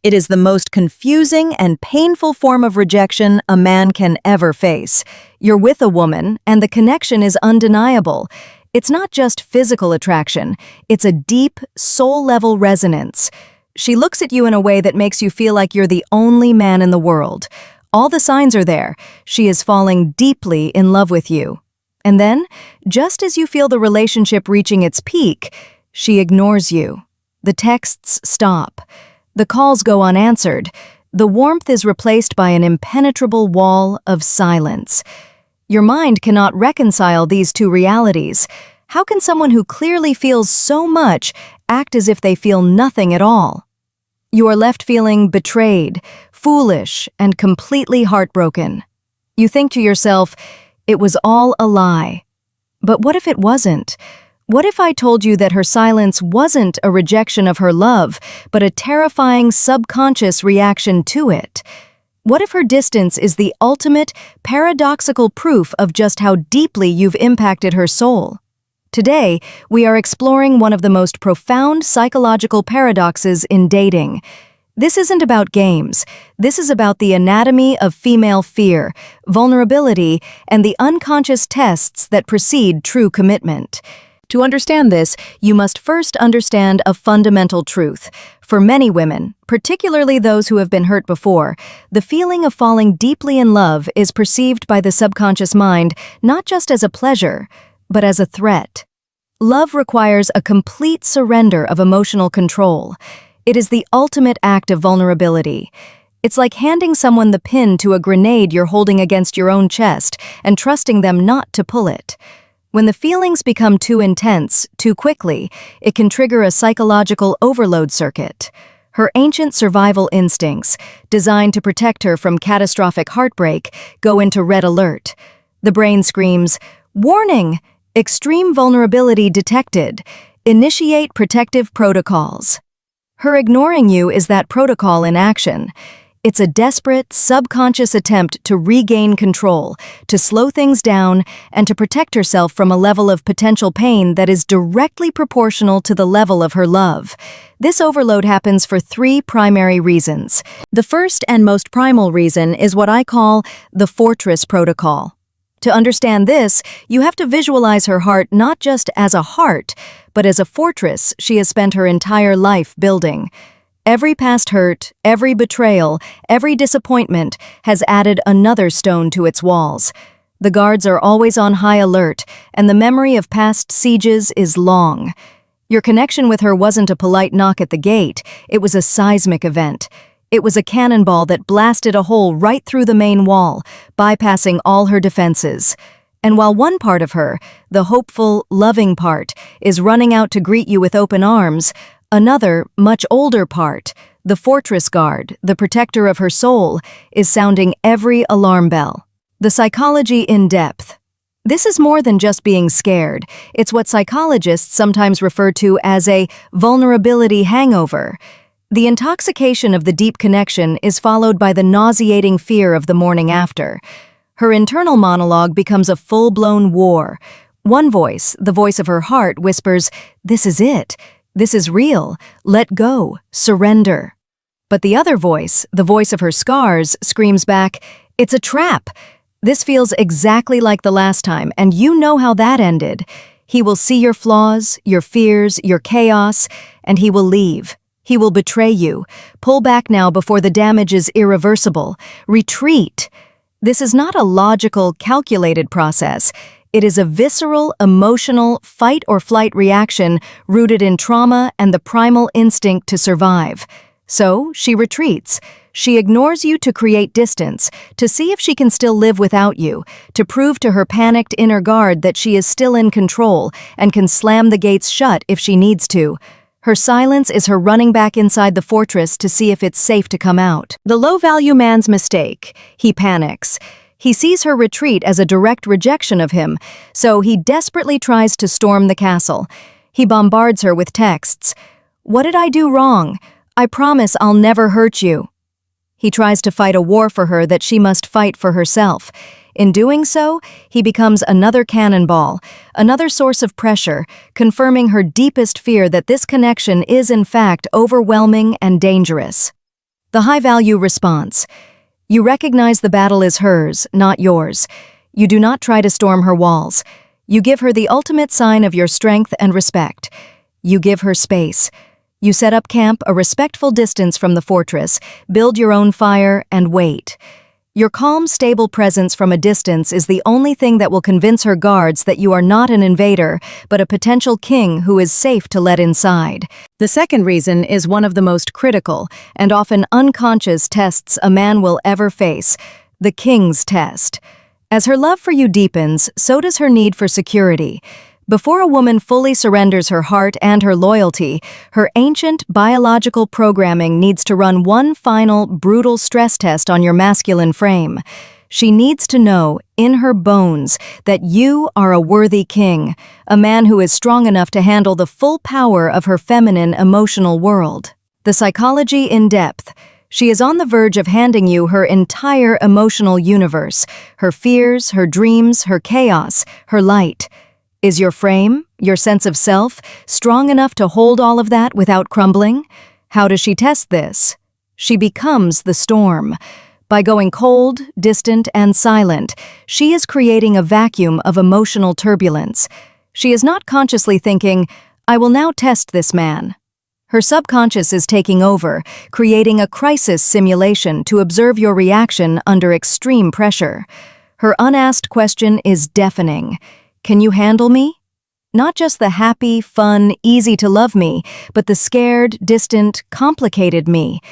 It is the most confusing and painful form of rejection a man can ever face. You're with a woman, and the connection is undeniable. It's not just physical attraction, it's a deep, soul-level resonance. She looks at you in a way that makes you feel like you're the only man in the world. All the signs are there. She is falling deeply in love with you. And then, just as you feel the relationship reaching its peak, she ignores you. The texts stop. The calls go unanswered. The warmth is replaced by an impenetrable wall of silence. Your mind cannot reconcile these two realities. How can someone who clearly feels so much act as if they feel nothing at all? You are left feeling betrayed, foolish, and completely heartbroken. You think to yourself, it was all a lie. But what if it wasn't? What if I told you that her silence wasn't a rejection of her love, but a terrifying subconscious reaction to it? What if her distance is the ultimate, paradoxical proof of just how deeply you've impacted her soul? Today, we are exploring one of the most profound psychological paradoxes in dating. This isn't about games. This is about the anatomy of female fear, vulnerability, and the unconscious tests that precede true commitment. To understand this, you must first understand a fundamental truth. For many women, particularly those who have been hurt before, the feeling of falling deeply in love is perceived by the subconscious mind not just as a pleasure, but as a threat. Love requires a complete surrender of emotional control. It is the ultimate act of vulnerability. It's like handing someone the pin to a grenade you're holding against your own chest and trusting them not to pull it. When the feelings become too intense, too quickly, it can trigger a psychological overload circuit. Her ancient survival instincts, designed to protect her from catastrophic heartbreak, go into red alert. The brain screams, "Warning! Extreme vulnerability detected. Initiate protective protocols." Her ignoring you is that protocol in action. It's a desperate, subconscious attempt to regain control, to slow things down, and to protect herself from a level of potential pain that is directly proportional to the level of her love. This overload happens for three primary reasons. The first and most primal reason is what I call the fortress protocol. To understand this, you have to visualize her heart not just as a heart, but as a fortress she has spent her entire life building. Every past hurt, every betrayal, every disappointment has added another stone to its walls. The guards are always on high alert, and the memory of past sieges is long. Your connection with her wasn't a polite knock at the gate, it was a seismic event. It was a cannonball that blasted a hole right through the main wall, bypassing all her defenses. And while one part of her, the hopeful, loving part, is running out to greet you with open arms, another, much older part, the fortress guard, the protector of her soul, is sounding every alarm bell. The psychology in depth. This is more than just being scared. It's what psychologists sometimes refer to as a vulnerability hangover. The intoxication of the deep connection is followed by the nauseating fear of the morning after. Her internal monologue becomes a full-blown war. One voice, the voice of her heart, whispers, "This is it. This is real. Let go. Surrender." But the other voice, the voice of her scars, screams back, "It's a trap. This feels exactly like the last time, and you know how that ended. He will see your flaws, your fears, your chaos, and he will leave. He will betray you. Pull back now before the damage is irreversible. Retreat." This is not a logical, calculated process. It is a visceral, emotional, fight-or-flight reaction rooted in trauma and the primal instinct to survive. So, she retreats. She ignores you to create distance, to see if she can still live without you, to prove to her panicked inner guard that she is still in control and can slam the gates shut if she needs to. Her silence is her running back inside the fortress to see if it's safe to come out. The low-value man's mistake. He panics. He sees her retreat as a direct rejection of him, so he desperately tries to storm the castle. He bombards her with texts. "What did I do wrong? I promise I'll never hurt you." He tries to fight a war for her that she must fight for herself. In doing so, he becomes another cannonball, another source of pressure, confirming her deepest fear that this connection is in fact overwhelming and dangerous. The high-value response. You recognize the battle is hers, not yours. You do not try to storm her walls. You give her the ultimate sign of your strength and respect. You give her space. You set up camp a respectful distance from the fortress, build your own fire, and wait. Your calm, stable presence from a distance is the only thing that will convince her guards that you are not an invader, but a potential king who is safe to let inside. The second reason is one of the most critical and often unconscious tests a man will ever face, the king's test. As her love for you deepens, so does her need for security. Before a woman fully surrenders her heart and her loyalty, her ancient biological programming needs to run one final, brutal stress test on your masculine frame. She needs to know, in her bones, that you are a worthy king, a man who is strong enough to handle the full power of her feminine emotional world. The psychology in depth. She is on the verge of handing you her entire emotional universe, her fears, her dreams, her chaos, her light. Is your frame, your sense of self, strong enough to hold all of that without crumbling? How does she test this? She becomes the storm. By going cold, distant, and silent, she is creating a vacuum of emotional turbulence. She is not consciously thinking, "I will now test this man." Her subconscious is taking over, creating a crisis simulation to observe your reaction under extreme pressure. Her unasked question is deafening. Can you handle me? Not just the happy, fun, easy-to-love me, but the scared, distant, complicated me.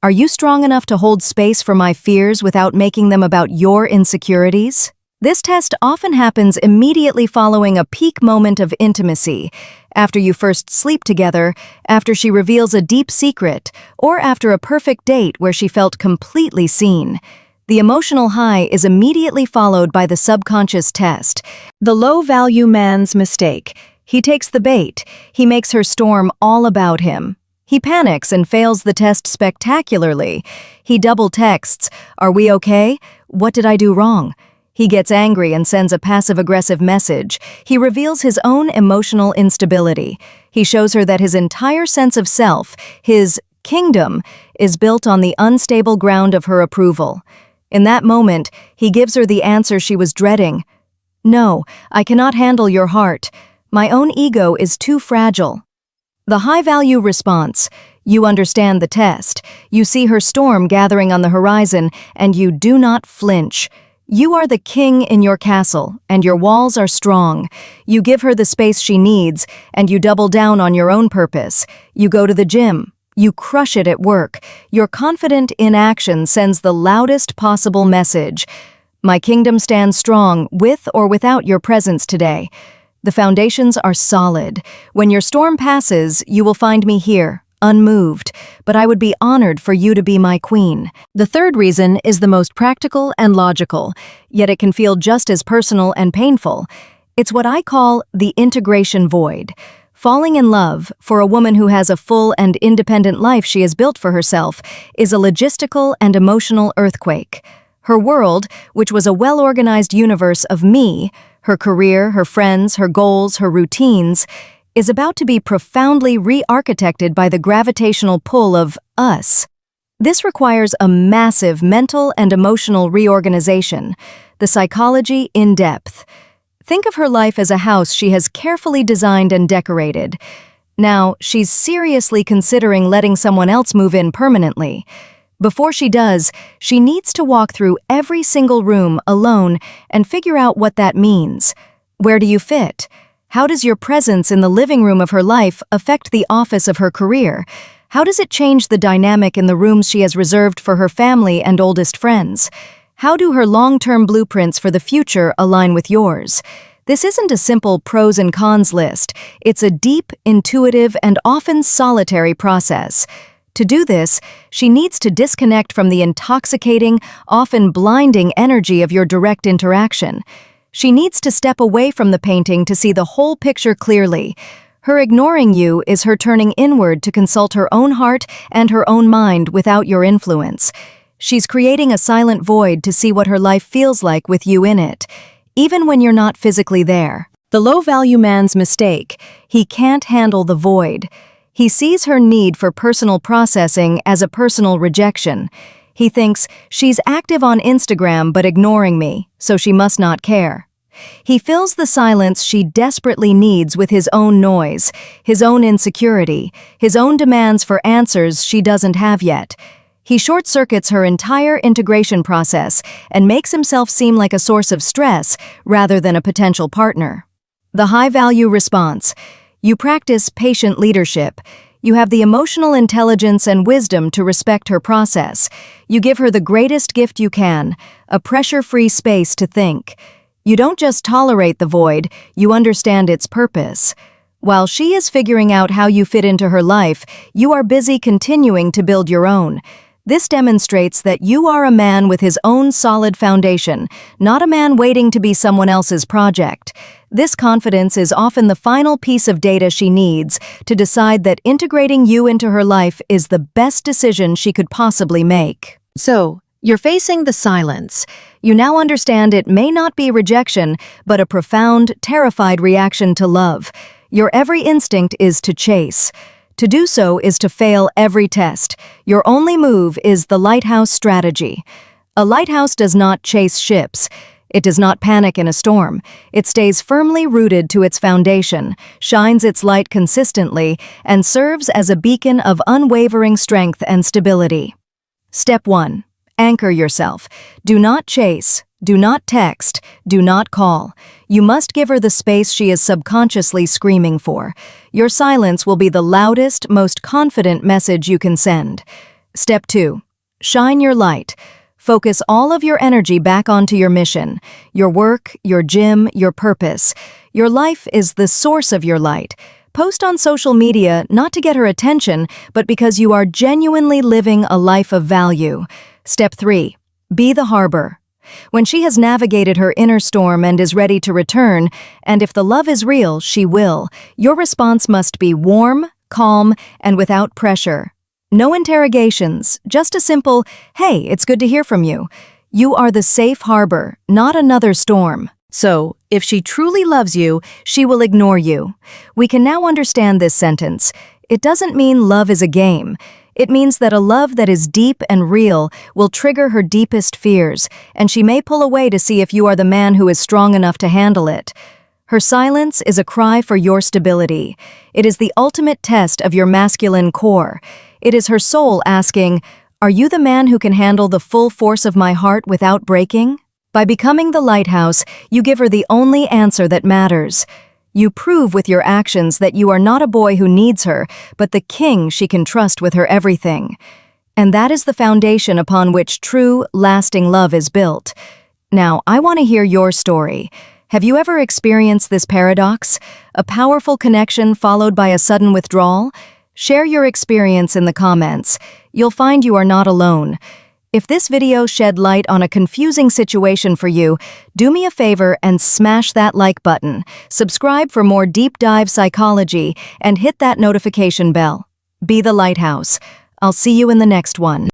Are you strong enough to hold space for my fears without making them about your insecurities? This test often happens immediately following a peak moment of intimacy, after you first sleep together, after she reveals a deep secret, or after a perfect date where she felt completely seen. The emotional high is immediately followed by the subconscious test. The low-value man's mistake. He takes the bait. He makes her storm all about him. He panics and fails the test spectacularly. He double texts, "Are we okay? What did I do wrong?" He gets angry and sends a passive-aggressive message. He reveals his own emotional instability. He shows her that his entire sense of self, his kingdom, is built on the unstable ground of her approval. In that moment, he gives her the answer she was dreading. "No, I cannot handle your heart. My own ego is too fragile." The high-value response. You understand the test. You see her storm gathering on the horizon, and you do not flinch. You are the king in your castle, and your walls are strong. You give her the space she needs, and you double down on your own purpose. You go to the gym. You crush it at work. Your confident inaction sends the loudest possible message. My kingdom stands strong, with or without your presence today. The foundations are solid. When your storm passes, you will find me here, unmoved, but I would be honored for you to be my queen. The third reason is the most practical and logical, yet it can feel just as personal and painful. It's what I call the integration void. Falling in love, for a woman who has a full and independent life she has built for herself, is a logistical and emotional earthquake. Her world, which was a well-organized universe of me, her career, her friends, her goals, her routines, is about to be profoundly re-architected by the gravitational pull of us. This requires a massive mental and emotional reorganization, the psychology in depth. Think of her life as a house she has carefully designed and decorated. Now, she's seriously considering letting someone else move in permanently. Before she does, she needs to walk through every single room alone and figure out what that means. Where do you fit? How does your presence in the living room of her life affect the office of her career? How does it change the dynamic in the rooms she has reserved for her family and oldest friends? How do her long-term blueprints for the future align with yours? This isn't a simple pros and cons list. It's a deep, intuitive, and often solitary process. To do this, she needs to disconnect from the intoxicating, often blinding energy of your direct interaction. She needs to step away from the painting to see the whole picture clearly. Her ignoring you is her turning inward to consult her own heart and her own mind without your influence. She's creating a silent void to see what her life feels like with you in it, even when you're not physically there. The low-value man's mistake. He can't handle the void. He sees her need for personal processing as a personal rejection. He thinks, she's active on Instagram but ignoring me, so she must not care. He fills the silence she desperately needs with his own noise, his own insecurity, his own demands for answers she doesn't have yet. He short-circuits her entire integration process and makes himself seem like a source of stress rather than a potential partner. The high-value response. You practice patient leadership. You have the emotional intelligence and wisdom to respect her process. You give her the greatest gift you can, a pressure-free space to think. You don't just tolerate the void, you understand its purpose. While she is figuring out how you fit into her life, you are busy continuing to build your own. This demonstrates that you are a man with his own solid foundation, not a man waiting to be someone else's project. This confidence is often the final piece of data she needs to decide that integrating you into her life is the best decision she could possibly make. So, you're facing the silence. You now understand it may not be rejection, but a profound, terrified reaction to love. Your every instinct is to chase. To do so is to fail every test. Your only move is the lighthouse strategy. A lighthouse does not chase ships. It does not panic in a storm. It stays firmly rooted to its foundation, shines its light consistently, and serves as a beacon of unwavering strength and stability. Step 1. Anchor yourself. Do not chase. Do not text. Do not call. You must give her the space she is subconsciously screaming for. Your silence will be the loudest, most confident message you can send. Step 2. Shine your light. Focus all of your energy back onto your mission, your work, your gym, your purpose. Your life is the source of your light. Post on social media not to get her attention, but because you are genuinely living a life of value. Step 3. Be the harbor. When she has navigated her inner storm and is ready to return, and if the love is real, she will, your response must be warm, calm, and without pressure. No interrogations, just a simple, "Hey, it's good to hear from you." You are the safe harbor, not another storm. So, if she truly loves you, she will ignore you. We can now understand this sentence. It doesn't mean love is a game. It means that a love that is deep and real will trigger her deepest fears, and she may pull away to see if you are the man who is strong enough to handle it. Her silence is a cry for your stability. It is the ultimate test of your masculine core. It is her soul asking, "Are you the man who can handle the full force of my heart without breaking?" By becoming the lighthouse, you give her the only answer that matters. You prove with your actions that you are not a boy who needs her, but the king she can trust with her everything. And that is the foundation upon which true, lasting love is built. Now, I want to hear your story. Have you ever experienced this paradox? A powerful connection followed by a sudden withdrawal? Share your experience in the comments. You'll find you are not alone. If this video shed light on a confusing situation for you, do me a favor and smash that like button, subscribe for more deep dive psychology, and hit that notification bell. Be the lighthouse. I'll see you in the next one.